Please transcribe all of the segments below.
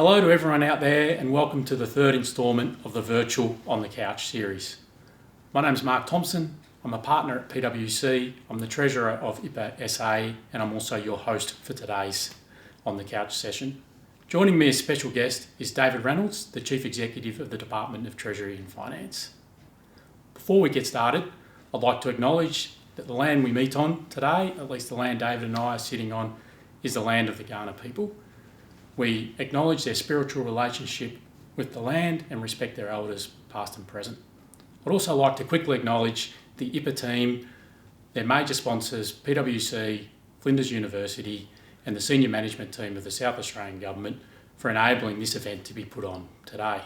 Hello to everyone out there and welcome to the third instalment of the Virtual On the Couch series. My name's Mark Thomson, I'm a partner at PwC, I'm the Treasurer of IPAA SA and I'm also your host for today's On the Couch session. Joining me as special guest is David Reynolds, the Chief Executive of the Department of Treasury and Finance. Before we get started, I'd like to acknowledge that the land we meet on today, at least the land David and I are sitting on, is the land of the Kaurna people. We acknowledge their spiritual relationship with the land and respect their elders, past and present. I'd also like to quickly acknowledge the IPA team, their major sponsors, PwC, Flinders University, and the senior management team of the South Australian Government for enabling this event to be put on today.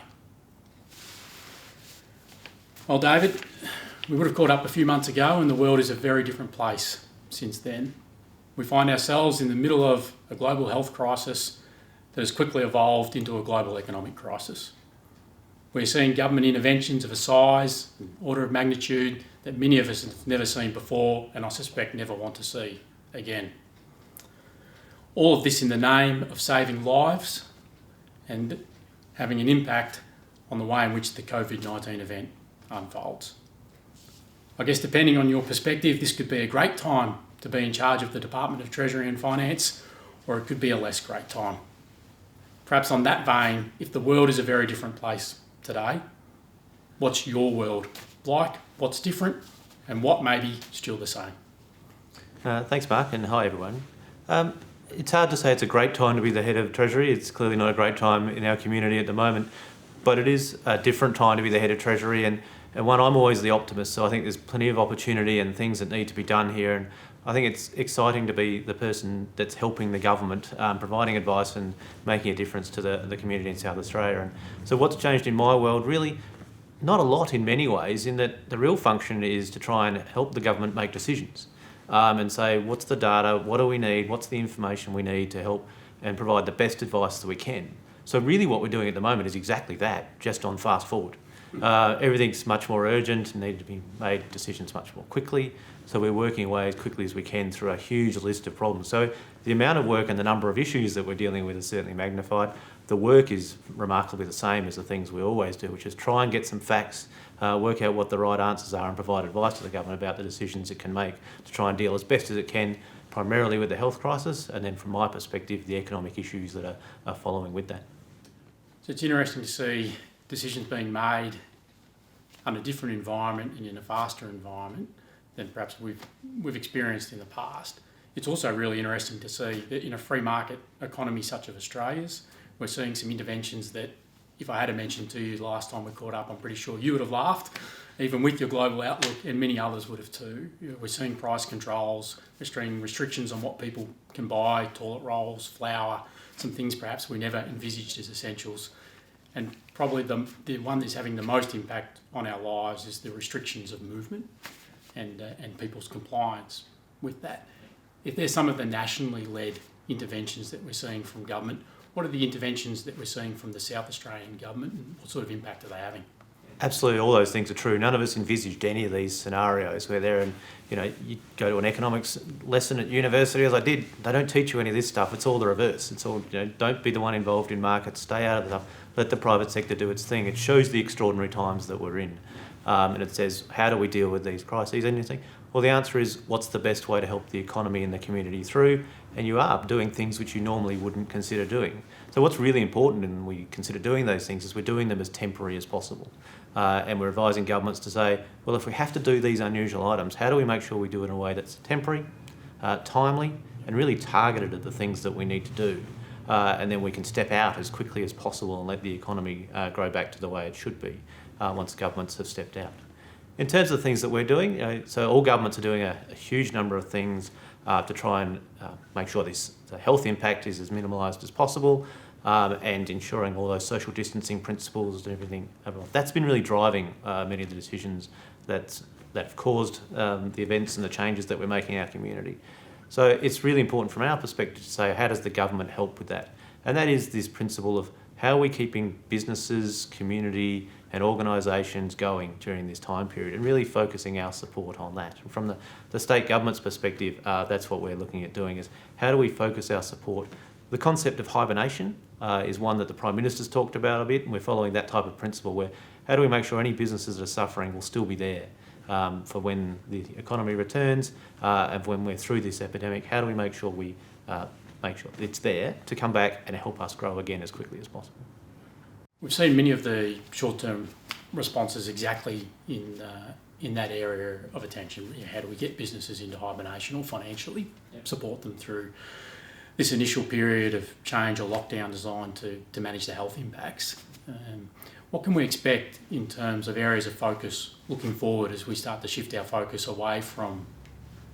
Well, David, we would have caught up a few months ago and the world is a very different place since then. We find ourselves in the middle of a global health crisis that has quickly evolved into a global economic crisis. We're seeing government interventions of a size, order of magnitude that many of us have never seen before and I suspect never want to see again. All of this in the name of saving lives and having an impact on the way in which the COVID-19 event unfolds. I guess depending on your perspective, this could be a great time to be in charge of the Department of Treasury and Finance, or it could be a less great time. Perhaps on that vein, if the world is a very different place today, what's your world like? What's different? And what may be still the same? Thanks, Mark, and hi, everyone. It's hard to say it's a great time to be the head of Treasury. It's clearly not a great time in our community at the moment, but it is a different time to be the head of Treasury, and one, I'm always the optimist, so I think there's plenty of opportunity and things that need to be done here, and I think it's exciting to be the person that's helping the government, providing advice and making a difference to the community in South Australia. And so what's changed in my world? Really not a lot in many ways, in that the real function is to try and help the government make decisions and say, what's the data, what do we need, what's the information we need to help and provide the best advice that we can. So really what we're doing at the moment is exactly that, just on fast forward. Everything's much more urgent and need to be made decisions much more quickly. So we're working away as quickly as we can through a huge list of problems. So the amount of work and the number of issues that we're dealing with is certainly magnified. The work is remarkably the same as the things we always do, which is try and get some facts, work out what the right answers are and provide advice to the government about the decisions it can make to try and deal as best as it can, primarily with the health crisis and then from my perspective, the economic issues that are following with that. So it's interesting to see decisions being made under a different environment and in a faster environment than perhaps we've experienced in the past. It's also really interesting to see that in a free market economy such as Australia's, we're seeing some interventions that if I had mentioned to you last time we caught up, I'm pretty sure you would have laughed, even with your global outlook, and many others would have too. We're seeing price controls, we're seeing restrictions on what people can buy, toilet rolls, flour, some things perhaps we never envisaged as essentials. And probably the one that's having the most impact on our lives is the restrictions of movement and people's compliance with that. If there's some of the nationally led interventions that we're seeing from government, what are the interventions that we're seeing from the South Australian Government and what sort of impact are they having? Absolutely, all those things are true. None of us envisaged any of these scenarios where they're in, you go to an economics lesson at university, as I did, they don't teach you any of this stuff. It's all the reverse. It's all, don't be the one involved in markets, stay out of the stuff, let the private sector do its thing. It shows the extraordinary times that we're in. And it says, how do we deal with these crises? And you think, well, the answer is, what's the best way to help the economy and the community through? And you are doing things which you normally wouldn't consider doing. So what's really important when we consider doing those things is we're doing them as temporary as possible. And we're advising governments to say, well, if we have to do these unusual items, how do we make sure we do it in a way that's temporary, timely, and really targeted at the things that we need to do? And then we can step out as quickly as possible and let the economy grow back to the way it should be once governments have stepped out. In terms of the things that we're doing, so all governments are doing a huge number of things to try and make sure the health impact is as minimalised as possible and ensuring all those social distancing principles and everything. That's been really driving many of the decisions that have caused the events and the changes that we're making in our community. So it's really important from our perspective to say, how does the government help with that? And that is this principle of how are we keeping businesses, community and organisations going during this time period and really focusing our support on that. And from the state government's perspective, that's what we're looking at doing is how do we focus our support The concept of hibernation is one that the Prime Minister's talked about a bit, and we're following that type of principle where how do we make sure any businesses that are suffering will still be there for when the economy returns and when we're through this epidemic? How do we make sure we make sure it's there to come back and help us grow again as quickly as possible? We've seen many of the short-term responses exactly in that area of attention. How do we get businesses into hibernation or financially support them through this initial period of change or lockdown designed to manage the health impacts? What can we expect in terms of areas of focus looking forward as we start to shift our focus away from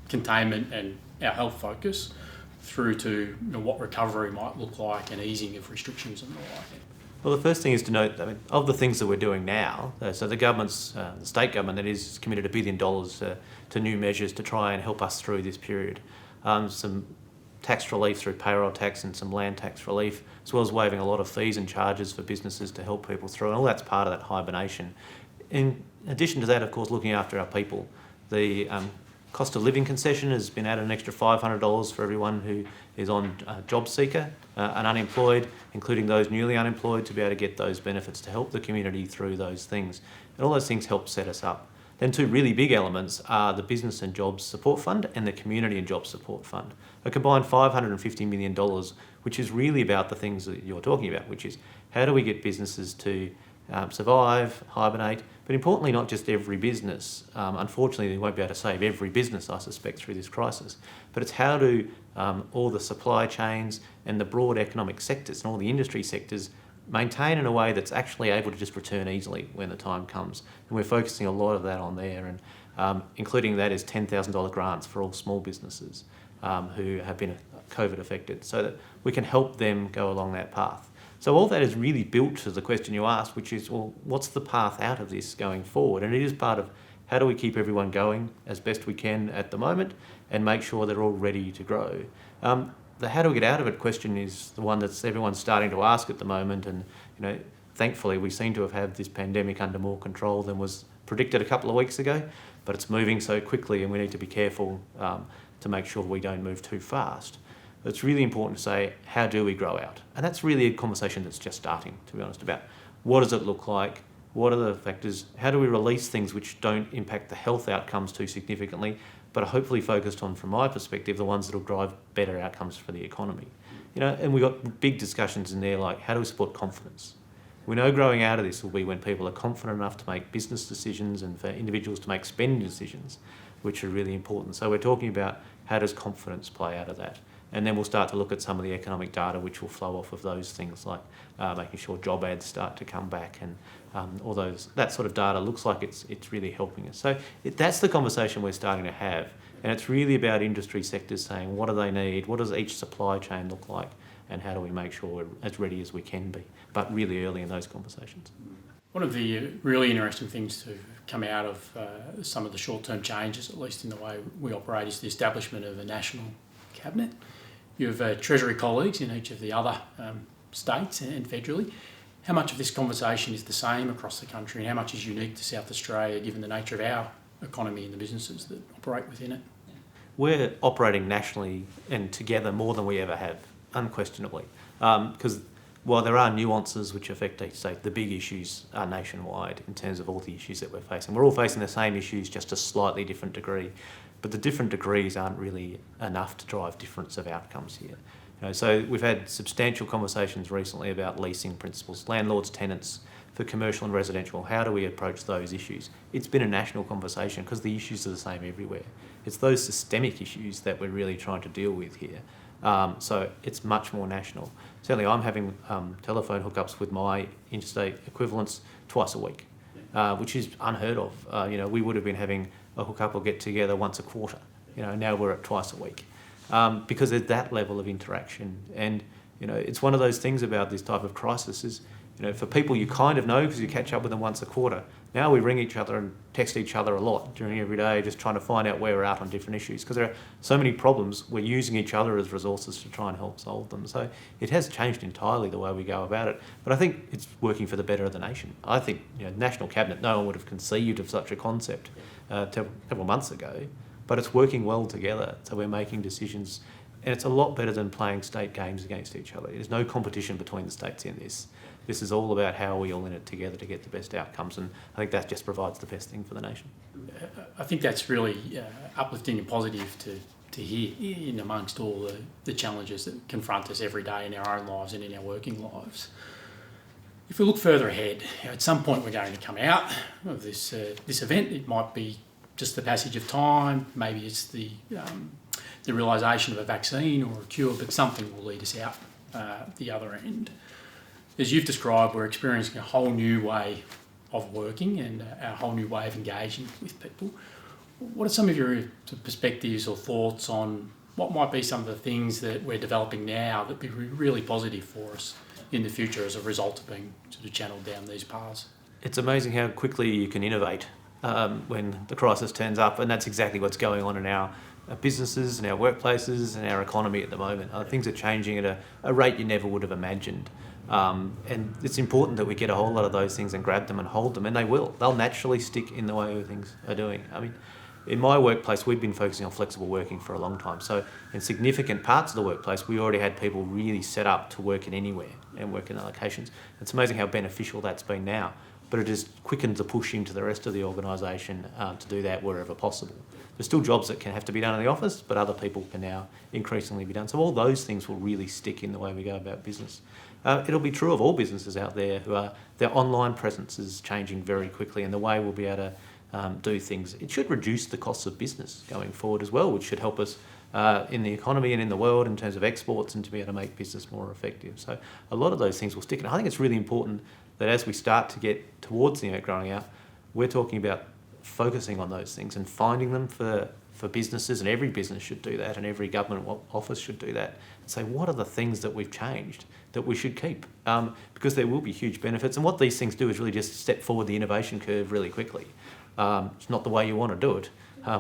containment and our health focus through to what recovery might look like and easing of restrictions and the like? Well, the first thing is to note, of the things that we're doing now, so the government's, the state government that is committed $1 billion to new measures to try and help us through this period. Some tax relief through payroll tax and some land tax relief, as well as waiving a lot of fees and charges for businesses to help people through, and all that's part of that hibernation. In addition to that, of course, looking after our people. The cost of living concession has been added an extra $500 for everyone who is on job seeker and unemployed, including those newly unemployed, to be able to get those benefits to help the community through those things. And all those things help set us up. Then two really big elements are the Business and Jobs Support Fund and the Community and Jobs Support Fund. A combined $550 million, which is really about the things that you're talking about, which is how do we get businesses to survive, hibernate, but importantly not just every business. Unfortunately, we won't be able to save every business, I suspect, through this crisis, but it's how do all the supply chains and the broad economic sectors and all the industry sectors maintain in a way that's actually able to just return easily when the time comes. And we're focusing a lot of that on there, and including that is $10,000 grants for all small businesses who have been COVID affected, so that we can help them go along that path. So all that is really built to the question you asked, which is, well, what's the path out of this going forward? And it is part of how do we keep everyone going as best we can at the moment and make sure they're all ready to grow. The how do we get out of it question is the one that's everyone's starting to ask at the moment, and thankfully we seem to have had this pandemic under more control than was predicted a couple of weeks ago, but it's moving so quickly and we need to be careful to make sure we don't move too fast. It's really important to say, how do we grow out? And that's really a conversation that's just starting, to be honest, about what does it look like, what are the factors, how do we release things which don't impact the health outcomes too significantly, but are hopefully focused on, from my perspective, the ones that will drive better outcomes for the economy. And we've got big discussions in there like, how do we support confidence? We know growing out of this will be when people are confident enough to make business decisions and for individuals to make spending decisions, which are really important. So we're talking about how does confidence play out of that? And then we'll start to look at some of the economic data which will flow off of those things, like making sure job ads start to come back, and all that sort of data looks like it's really helping us. So that's the conversation we're starting to have, and it's really about industry sectors saying what do they need, what does each supply chain look like, and how do we make sure we're as ready as we can be, but really early in those conversations. One of the really interesting things to come out of some of the short-term changes, at least in the way we operate, is the establishment of a national cabinet. You have Treasury colleagues in each of the other states and federally. How much of this conversation is the same across the country, and how much is unique to South Australia given the nature of our economy and the businesses that operate within it? We're operating nationally and together more than we ever have, unquestionably, because while there are nuances which affect each state, the big issues are nationwide in terms of all the issues that we're facing. We're all facing the same issues, just to a slightly different degree, but the different degrees aren't really enough to drive difference of outcomes here. So we've had substantial conversations recently about leasing principles, landlords, tenants, for commercial and residential. How do we approach those issues? It's been a national conversation because the issues are the same everywhere. It's those systemic issues that we're really trying to deal with here. So it's much more national. Certainly I'm having telephone hookups with my interstate equivalents twice a week, which is unheard of. We would have been having a hookup or get together once a quarter. Now we're at twice a week because there's that level of interaction. And it's one of those things about this type of crisis is, for people you kind of know because you catch up with them once a quarter. Now we ring each other and text each other a lot during every day, just trying to find out where we're at on different issues, because there are so many problems. We're using each other as resources to try and help solve them. So it has changed entirely the way we go about it. But I think it's working for the better of the nation. I think national cabinet, no one would have conceived of such a concept a couple of months ago, but it's working well together. So we're making decisions And it's a lot better than playing state games against each other. There's no competition between the states in this. This is all about how we all in it together to get the best outcomes, and I think that just provides the best thing for the nation. I think that's really uplifting and positive to hear in amongst all the challenges that confront us every day in our own lives and in our working lives. If we look further ahead, at some point we're going to come out of this event. It might be just the passage of time, maybe it's the realisation of a vaccine or a cure, but something will lead us out the other end. As you've described, we're experiencing a whole new way of working and a whole new way of engaging with people. What are some of your perspectives or thoughts on what might be some of the things that we're developing now that would be really positive for us in the future as a result of being sort of channeled down these paths? It's amazing how quickly you can innovate when the crisis turns up, and that's exactly what's going on in our businesses and our workplaces and our economy at the moment. Things are changing at a rate you never would have imagined. And it's important that we get a whole lot of those things and grab them and hold them, and they will. They'll naturally stick in the way things are doing. I mean, in my workplace, we've been focusing on flexible working for a long time. So in significant parts of the workplace, we already had people really set up to work in anywhere and work in locations. It's amazing how beneficial that's been now, but it has quickened the push into the rest of the organisation to do that wherever possible. There's still jobs that can have to be done in the office, but other people can now increasingly be done. So all those things will really stick in the way we go about business. It'll be true of all businesses out there who their online presence is changing very quickly, and the way we'll be able to do things. It should reduce the costs of business going forward as well, which should help us in the economy and in the world in terms of exports and to be able to make business more effective. So a lot of those things will stick. And I think it's really important that as we start to get towards the growing out, we're talking about focusing on those things and finding them for businesses, and every business should do that and every government office should do that, and say what are the things that we've changed that we should keep, because there will be huge benefits. And what these things do is really just step forward the innovation curve really quickly. It's not the way you want to do it,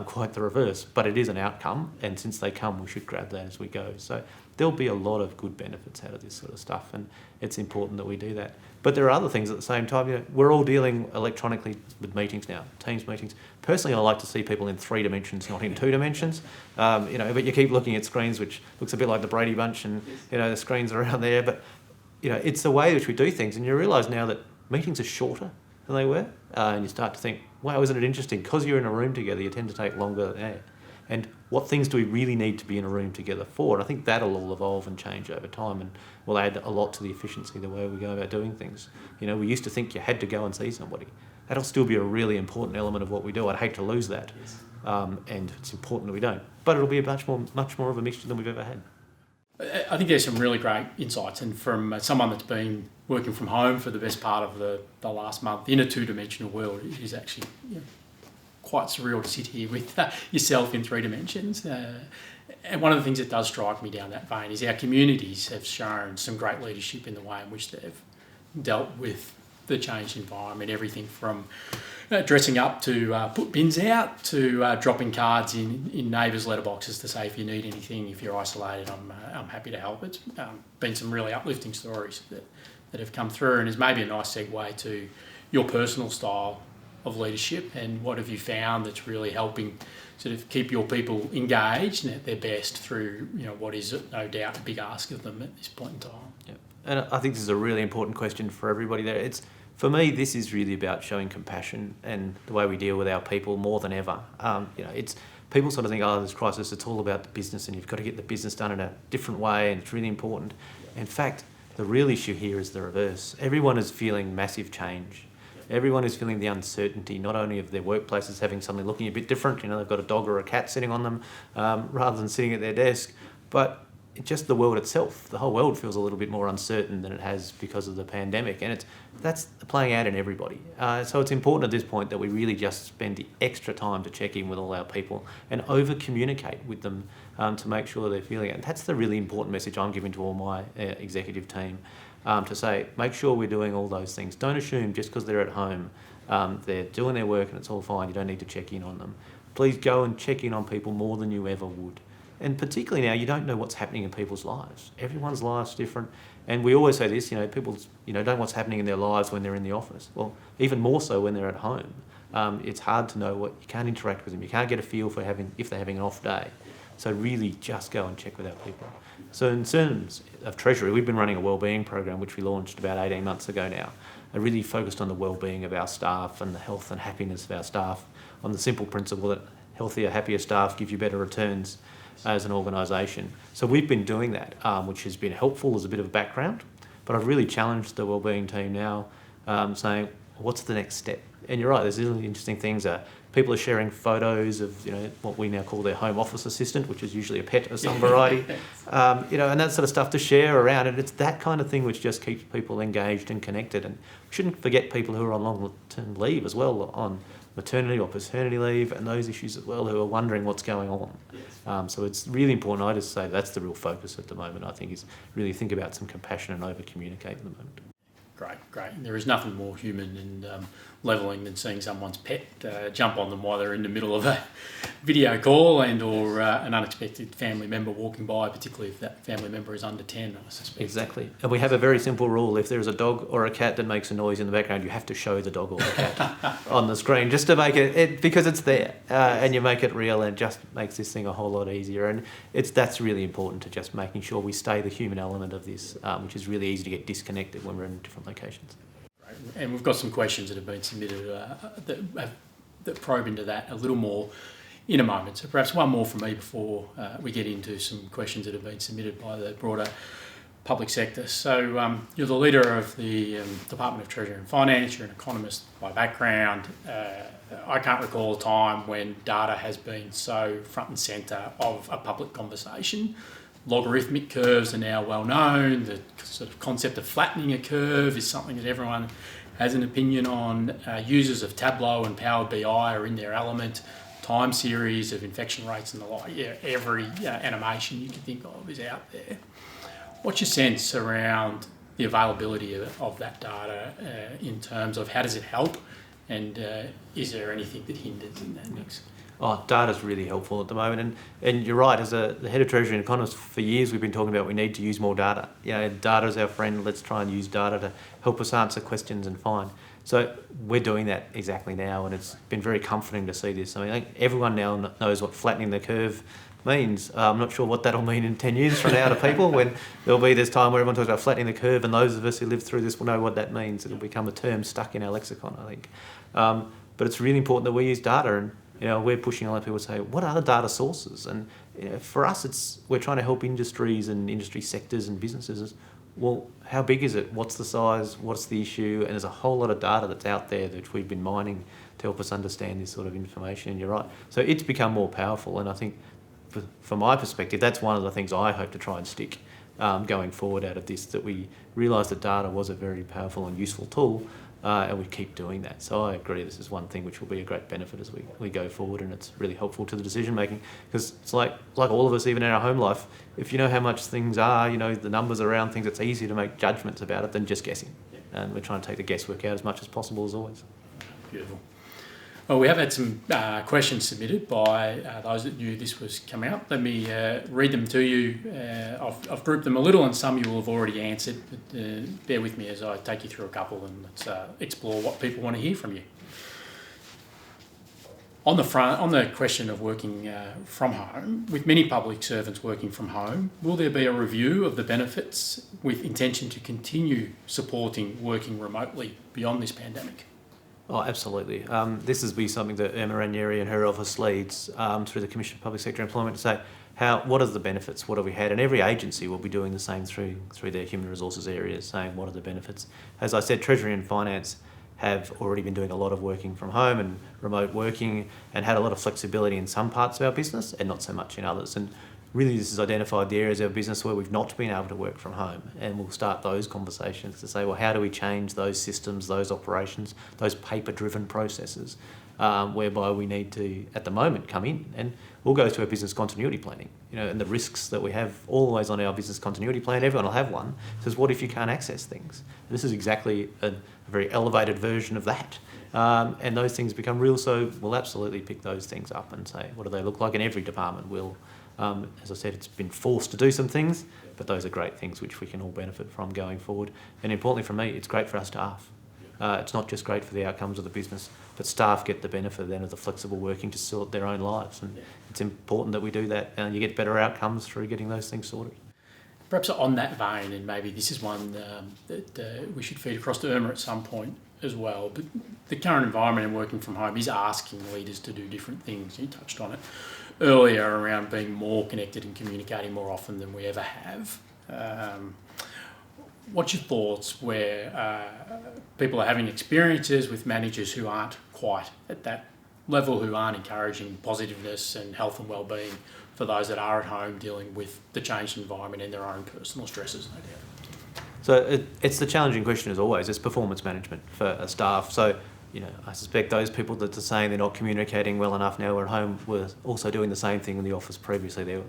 quite the reverse, but it is an outcome, and since they come we should grab that as we go. So there'll be a lot of good benefits out of this sort of stuff, and it's important that we do that. But there are other things at the same time. We're all dealing electronically with meetings now, Teams meetings. Personally, I like to see people in 3 dimensions, not in 2 dimensions. But you keep looking at screens, which looks a bit like the Brady Bunch, and the screens are around there. But it's the way which we do things, and you realise now that meetings are shorter than they were, and you start to think, wow, isn't it interesting? Because you're in a room together, you tend to take longer. And what things do we really need to be in a room together for? And I think that'll all evolve and change over time, and will add a lot to the efficiency, the way we go about doing things. We used to think you had to go and see somebody. That'll still be a really important element of what we do. I'd hate to lose that, and it's important that we don't. But it'll be much more of a mixture than we've ever had. I think there's some really great insights, and from someone that's been working from home for the best part of the last month in a 2-dimensional world, it is actually quite surreal to sit here with yourself in 3 dimensions. And one of the things that does strike me down that vein is our communities have shown some great leadership in the way in which they've dealt with the changed environment, everything from dressing up to put bins out to dropping cards in neighbours' letterboxes to say if you need anything, if you're isolated, I'm happy to help. It's been some really uplifting stories that have come through, and is maybe a nice segue to your personal style of leadership, and what have you found that's really helping sort of keep your people engaged and at their best through what is no doubt a big ask of them at this point in time. Yeah. And I think this is a really important question for everybody there. For me, this is really about showing compassion and the way we deal with our people more than ever. It's people sort of think, this crisis, it's all about the business and you've got to get the business done in a different way and it's really important. In fact, the real issue here is the reverse. Everyone is feeling massive change. Everyone is feeling the uncertainty, not only of their workplaces having something looking a bit different, they've got a dog or a cat sitting on them rather than sitting at their desk, but just the world itself. The whole world feels a little bit more uncertain than it has because of the pandemic, and that's playing out in everybody. So it's important at this point that we really just spend the extra time to check in with all our people and over-communicate with them to make sure they're feeling it. And that's the really important message I'm giving to all my executive team, to say, make sure we're doing all those things. Don't assume just because they're at home, they're doing their work and it's all fine, you don't need to check in on them. Please go and check in on people more than you ever would. And particularly now, you don't know what's happening in people's lives. Everyone's life's different. And we always say this, people don't know what's happening in their lives when they're in the office. Well, even more so when they're at home. It's hard to know you can't interact with them. You can't get a feel for if they're having an off day. So really just go and check with our people. So in terms of Treasury, we've been running a wellbeing program, which we launched about 18 months ago now, really focused on the wellbeing of our staff and the health and happiness of our staff, on the simple principle that healthier, happier staff give you better returns as an organisation. So we've been doing that, which has been helpful as a bit of a background, but I've really challenged the wellbeing team now, saying, what's the next step? And you're right, there's really interesting things. People are sharing photos of, what we now call their home office assistant, which is usually a pet of some variety, and that sort of stuff to share around. And it's that kind of thing which just keeps people engaged and connected. And we shouldn't forget people who are on long-term leave as well, on maternity or paternity leave, and those issues as well, who are wondering what's going on. So it's really important. I just say that's the real focus at the moment, I think, is really think about some compassion and over-communicate at the moment. Great. There is nothing more human and levelling than seeing someone's pet jump on them while they're in the middle of a video call or an unexpected family member walking by, particularly if that family member is under 10, I suspect. Exactly. And we have a very simple rule. If there's a dog or a cat that makes a noise in the background, you have to show the dog or the cat on the screen just to make it because it's there, and you make it real, and it just makes this thing a whole lot easier. And that's really important, to just making sure we stay the human element of this, which is really easy to get disconnected when we're in different locations. And we've got some questions that have been submitted that probe into that a little more in a moment. So perhaps one more from me before we get into some questions that have been submitted by the broader public sector. So you're the leader of the Department of Treasury and Finance. You're an economist by background. I can't recall a time when data has been so front and centre of a public conversation. Logarithmic curves are now well known. The sort of concept of flattening a curve is something that everyone has an opinion on. Users of Tableau and Power BI are in their element. Time series of infection rates and the like. Every animation you can think of is out there. What's your sense around the availability of that data in terms of how does it help, and is there anything that hinders in that mix? Data's really helpful at the moment, and you're right. As the head of Treasury and economist, for years we've been talking about we need to use more data. Data is our friend. Let's try and use data to help us answer questions and find. So we're doing that exactly now, and it's been very comforting to see this. I think everyone now knows what flattening the curve means. I'm not sure what that'll mean in 10 years from now to people, when there'll be this time where everyone talks about flattening the curve, and those of us who live through this will know what that means. It'll become a term stuck in our lexicon, I think. But it's really important that we use data, and we're pushing a lot of people to say, what are the data sources? And for us, we're trying to help industries and industry sectors and businesses. Well, how big is it? What's the size? What's the issue? And there's a whole lot of data that's out there that we've been mining to help us understand this sort of information. And you're right. So it's become more powerful. And I think from my perspective, that's one of the things I hope to try and stick going forward out of this, that we realise that data was a very powerful and useful tool. And we keep doing that. So I agree, this is one thing which will be a great benefit as we go forward, and it's really helpful to the decision making, because it's like all of us, even in our home life, if you know how much things are, the numbers around things, it's easier to make judgments about it than just guessing. And we're trying to take the guesswork out as much as possible, as always. Beautiful. Well, we have had some questions submitted by those that knew this was coming up. Let me read them to you. I've grouped them a little, and some you will have already answered, but bear with me as I take you through a couple, and let's explore what people want to hear from you. On the question of working from home, with many public servants working from home, will there be a review of the benefits with intention to continue supporting working remotely beyond this pandemic? Oh, absolutely. This has been something that Emma Ranieri and her office leads through the Commission for Public Sector Employment, to say, what are the benefits? What have we had? And every agency will be doing the same through their human resources areas, saying what are the benefits. As I said, Treasury and Finance have already been doing a lot of working from home and remote working, and had a lot of flexibility in some parts of our business and not so much in others. And really this has identified the areas of our business where we've not been able to work from home, and we'll start those conversations to say, well, how do we change those systems, those operations, those paper-driven processes, whereby we need to, at the moment, come in, and we'll go through our business continuity planning, and the risks that we have always on our business continuity plan. Everyone will have one. It says, what if you can't access things? And this is exactly a very elevated version of that. And those things become real, so we'll absolutely pick those things up and say, what do they look like? And every department will. As I said, it's been forced to do some things, but those are great things which we can all benefit from going forward. And importantly for me, it's great for our staff. it's not just great for the outcomes of the business, but staff get the benefit then of the flexible working to sort their own lives. And it's important that we do that, and you get better outcomes through getting those things sorted. Perhaps on that vein, and maybe this is one that we should feed across to Irma at some point as well, but the current environment in working from home is asking leaders to do different things. You touched on it earlier around being more connected and communicating more often than we ever have. What's your thoughts where people are having experiences with managers who aren't quite at that level, who aren't encouraging positiveness and health and well-being for those that are at home dealing with the changed environment and their own personal stresses, no doubt? So it's the challenging question as always. It's performance management for a staff. So, I suspect those people that are saying they're not communicating well enough now we're at home were also doing the same thing in the office previously. The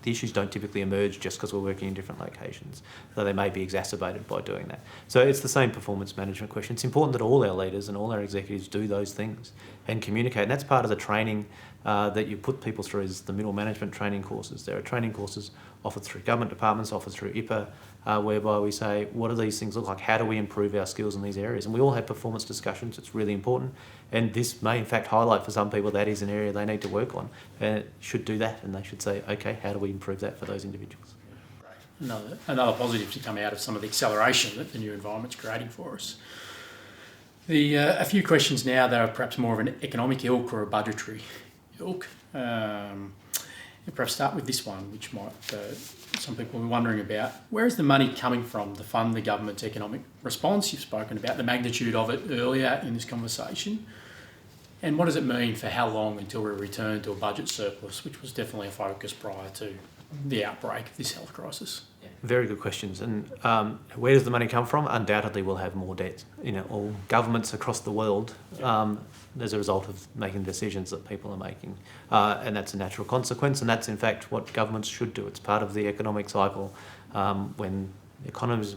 issues don't typically emerge just because we're working in different locations, though they may be exacerbated by doing that. So it's the same performance management question. It's important that all our leaders and all our executives do those things and communicate. And that's part of the training that you put people through is the middle management training courses. There are training courses offered through government departments, offered through IPAA, whereby we say, what do these things look like? How do we improve our skills in these areas? And we all have performance discussions. It's really important. And this may, in fact, highlight for some people that is an area they need to work on. And it should do that. And they should say, okay, how do we improve that for those individuals? Another positive to come out of some of the acceleration that the new environment's creating for us. A few questions now that are perhaps more of an economic ilk or a budgetary ilk. Perhaps start with this one, which might some people are wondering about. Where is the money coming from to fund the government's economic response? You've spoken about the magnitude of it earlier in this conversation. And what does it mean for how long until we return to a budget surplus, which was definitely a focus prior to the outbreak of this health crisis? Very good questions. And where does the money come from? Undoubtedly, we'll have more debt. All governments across the world, as a result of making decisions that people are making. And that's a natural consequence. And that's, in fact, what governments should do. It's part of the economic cycle. When economies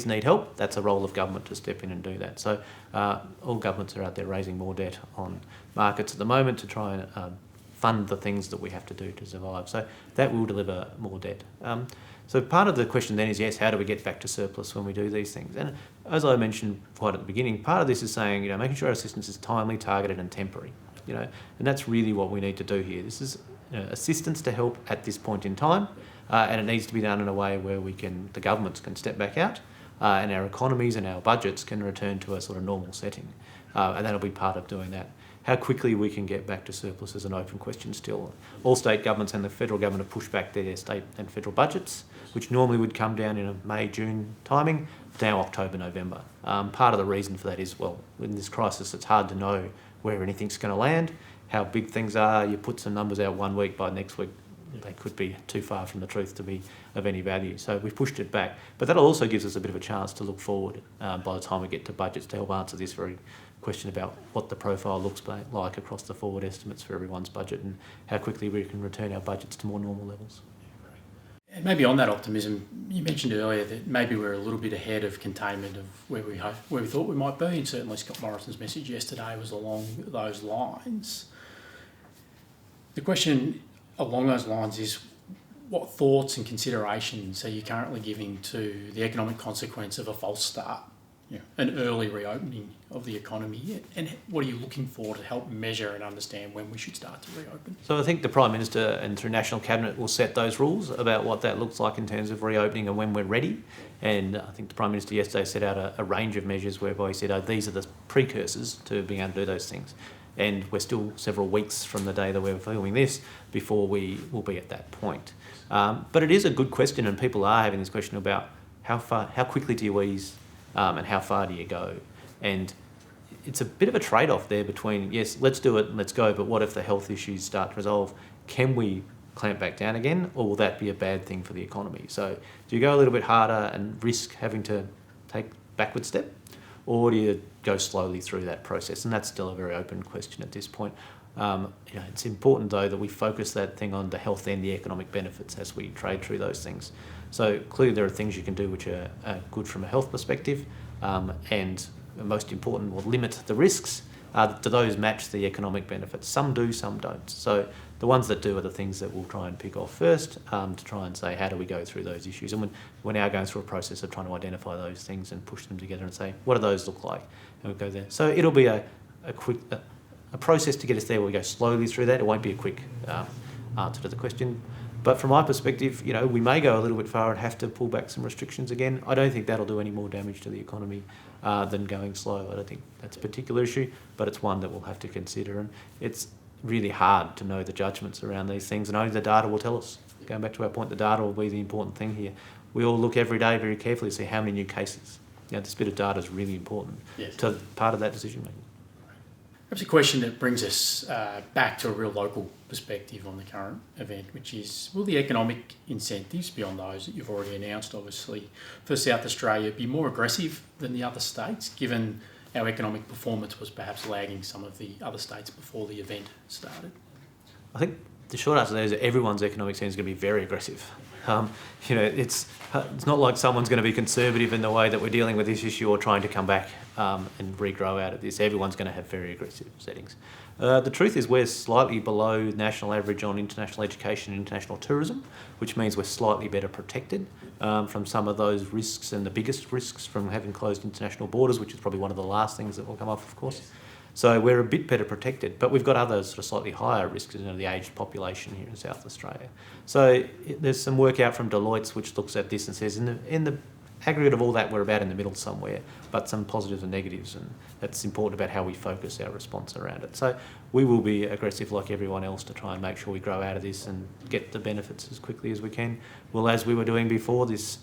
need help, that's a role of government to step in and do that. So all governments are out there raising more debt on markets at the moment to try and fund the things that we have to do to survive. So that will deliver more debt. So part of the question then is, yes, how do we get back to surplus when we do these things? And as I mentioned right at the beginning, part of this is saying, making sure our assistance is timely, targeted and temporary. And that's really what we need to do here. This is assistance to help at this point in time, and it needs to be done in a way where the governments can step back out, and our economies and our budgets can return to a sort of normal setting. And that'll be part of doing that. How quickly we can get back to surplus is an open question still. All state governments and the federal government have pushed back their state and federal budgets, which normally would come down in a May, June timing, now October, November. Part of the reason for that is, in this crisis, it's hard to know where anything's going to land, how big things are. You put some numbers out 1 week, by next week they could be too far from the truth to be of any value. So we've pushed it back. But that also gives us a bit of a chance to look forward by the time we get to budgets to help answer this very question about what the profile looks like across the forward estimates for everyone's budget and how quickly we can return our budgets to more normal levels. And maybe on that optimism, you mentioned earlier that maybe we're a little bit ahead of containment of where we thought we might be, and certainly Scott Morrison's message yesterday was along those lines. The question along those lines is, what thoughts and considerations are you currently giving to the economic consequence of a false start, an early reopening of the economy, and what are you looking for to help measure and understand when we should start to reopen? So I think the Prime Minister and through National Cabinet will set those rules about what that looks like in terms of reopening and when we're ready. And I think the Prime Minister yesterday set out a range of measures whereby he said, these are the precursors to being able to do those things. And we're still several weeks from the day that we're filming this before we will be at that point. But it is a good question, and people are having this question about how quickly do you ease and how far do you go? And it's a bit of a trade-off there between, yes, let's do it and let's go, but what if the health issues start to resolve? Can we clamp back down again, or will that be a bad thing for the economy? So do you go a little bit harder and risk having to take a backward step, or do you go slowly through that process? And that's still a very open question at this point. It's important, though, that we focus that thing on the health and the economic benefits as we trade through those things. So clearly there are things you can do which are good from a health perspective, and most important, will limit the risks do those match the economic benefits? Some do, some don't. So the ones that do are the things that we'll try and pick off first, to try and say, how do we go through those issues? And we're now going through a process of trying to identify those things and push them together and say, what do those look like? And we'll go there. So it'll be a quick process to get us there. We go slowly through that. It won't be a quick answer to the question. But from my perspective, we may go a little bit far and have to pull back some restrictions again. I don't think that'll do any more damage to the economy than going slow. I don't think that's a particular issue, but it's one that we'll have to consider. And it's really hard to know the judgments around these things, and only the data will tell us. Going back to our point, the data will be the important thing here. We all look every day very carefully to see how many new cases. This bit of data is really important to part of that decision making. Perhaps a question that brings us back to a real local perspective on the current event, which is, will the economic incentives, beyond those that you've already announced, obviously, for South Australia be more aggressive than the other states, given our economic performance was perhaps lagging some of the other states before the event started? I think the short answer there is that everyone's economic sense is going to be very aggressive. It's not like someone's going to be conservative in the way that we're dealing with this issue or trying to come back and regrow out of this. Everyone's going to have very aggressive settings. The truth is we're slightly below national average on international education and international tourism, which means we're slightly better protected from some of those risks, and the biggest risks from having closed international borders, which is probably one of the last things that will come off, of course. So we're a bit better protected, but we've got other sort of slightly higher risks in the aged population here in South Australia. So there's some work out from Deloitte's which looks at this and says in the aggregate of all that, we're about in the middle somewhere, but some positives and negatives, and that's important about how we focus our response around it. So we will be aggressive like everyone else to try and make sure we grow out of this and get the benefits as quickly as we can. Well, as we were doing before this,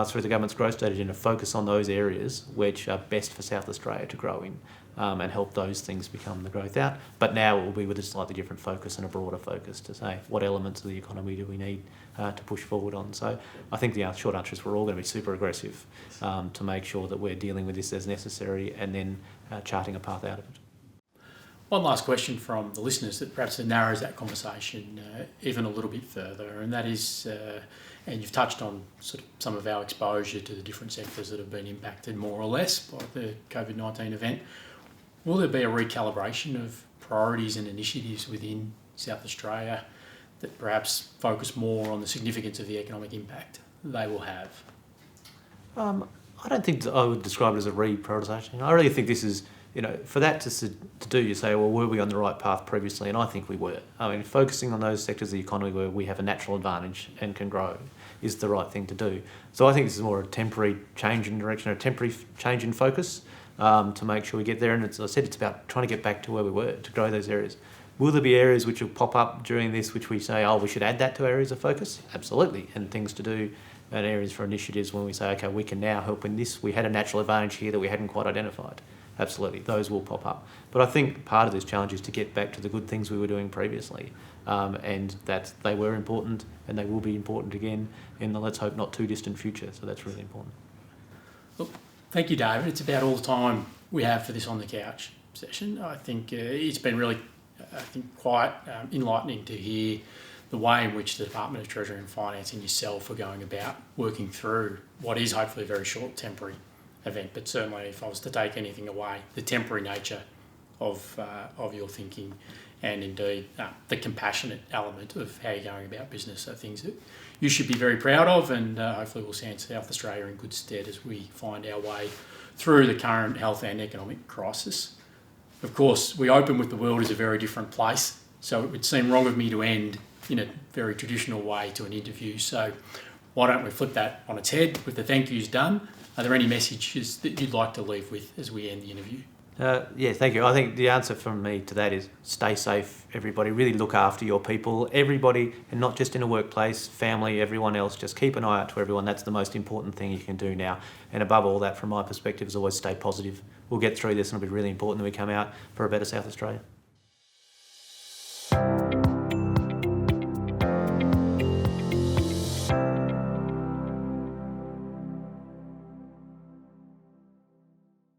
through the government's growth strategy, to focus on those areas which are best for South Australia to grow in. And help those things become the growth out. But now it will be with a slightly different focus and a broader focus to say what elements of the economy do we need to push forward on. So I think the short answer is we're all going to be super aggressive to make sure that we're dealing with this as necessary and then charting a path out of it. One last question from the listeners that perhaps narrows that conversation even a little bit further, and that is, and you've touched on sort of some of our exposure to the different sectors that have been impacted more or less by the COVID-19 event. Will there be a recalibration of priorities and initiatives within South Australia that perhaps focus more on the significance of the economic impact they will have? I don't think I would describe it as a reprioritisation. I really think this is, for that to do, you say, well, were we on the right path previously? And I think we were. Focusing on those sectors of the economy where we have a natural advantage and can grow is the right thing to do. So I think this is more a temporary change in direction, or a temporary change in focus. To make sure we get there. And as I said, it's about trying to get back to where we were, to grow those areas. Will there be areas which will pop up during this which we say, we should add that to areas of focus? Absolutely. And things to do and areas for initiatives when we say, okay, we can now help in this. We had a natural advantage here that we hadn't quite identified. Absolutely. Those will pop up. But I think part of this challenge is to get back to the good things we were doing previously, and that they were important and they will be important again in the, let's hope, not too distant future. So that's really important. Look, thank you, David. It's about all the time we have for this On the Couch session. I think it's been really, quite enlightening to hear the way in which the Department of Treasury and Finance and yourself are going about working through what is hopefully a very short temporary event. But certainly, if I was to take anything away, the temporary nature of your thinking, and indeed the compassionate element of how you're going about business are things that you should be very proud of, and hopefully will stand South Australia in good stead as we find our way through the current health and economic crisis. Of course, we open with the world is a very different place, so it would seem wrong of me to end in a very traditional way to an interview. So why don't we flip that on its head with the thank yous done? Are there any messages that you'd like to leave with as we end the interview? Thank you. I think the answer from me to that is stay safe, everybody. Really look after your people, everybody, and not just in a workplace, family, everyone else. Just keep an eye out to everyone. That's the most important thing you can do now. And above all that, from my perspective, is always stay positive. We'll get through this, and it'll be really important that we come out for a better South Australia.